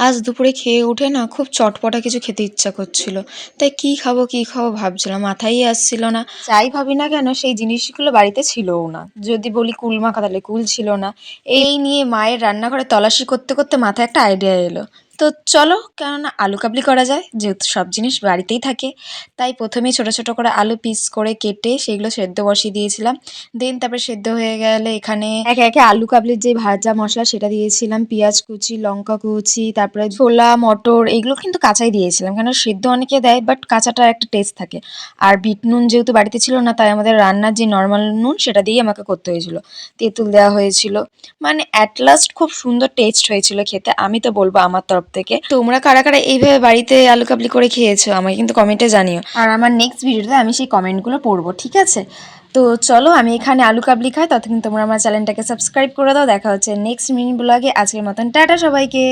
আজ দুপুরে খেয়ে উঠে না খুব চটপটা কিছু খেতে ইচ্ছা করছিল। তাই কি খাবো ভাবছিলাম, মাথায়ই আসছিল না। যাই ভাবি না কেন সেই জিনিসগুলো বাড়িতে ছিলও না। যদি বলি কুল মাখা তাহলে কুল ছিল না। এই নিয়ে মায়ের রান্নাঘরে তল্লাশি করতে করতে মাথায় একটা আইডিয়া এলো। তো চলো, কেননা আলু কাবলি করা যায়, যেহেতু সব জিনিস বাড়িতেই থাকে। তাই প্রথমেই ছোট ছোট করে আলু পিস করে কেটে সেগুলো সেদ্ধ বসিয়ে দিয়েছিলাম। দেন তারপরে সেদ্ধ হয়ে গেলে এখানে একে একে আলু কাবলির যে ভাজা মশলা সেটা দিয়েছিলাম, পেঁয়াজ কুচি, লঙ্কা কুচি, তারপরে ছোলা মটর এগুলো কিন্তু কাঁচাই দিয়েছিলাম, কেন সেদ্ধ অনেকে দেয় বাট কাঁচাটার একটা টেস্ট থাকে। আর বিট নুন যেহেতু বাড়িতে ছিল না, তাই আমাদের রান্নার যে নর্মাল নুন সেটা দিয়েই আমাকে করতে হয়েছিল। তেঁতুল দেওয়া হয়েছিল, মানে অ্যাট লাস্ট খুব সুন্দর টেস্ট হয়েছিল খেতে। আমি তো বলবো আমার তরফ থেকে। তোমরা কারা কারা এইভাবে বাড়িতে আলু কাবলি করে খেয়েছো আমাকে কিন্তু কমেন্টে জানিও, আর আমার নেক্সট ভিডিওতে আমি সেই কমেন্টগুলো পড়বো, ঠিক আছে? তো চলো, আমি এখানে আলু কাবলি খাই, ততক্ষণ তোমরা আমার চ্যানেলটাকে সাবস্ক্রাইব করে দাও। দেখা হচ্ছে নেক্সট মিনি ব্লগে। আজকের মতন টাটা সবাইকে।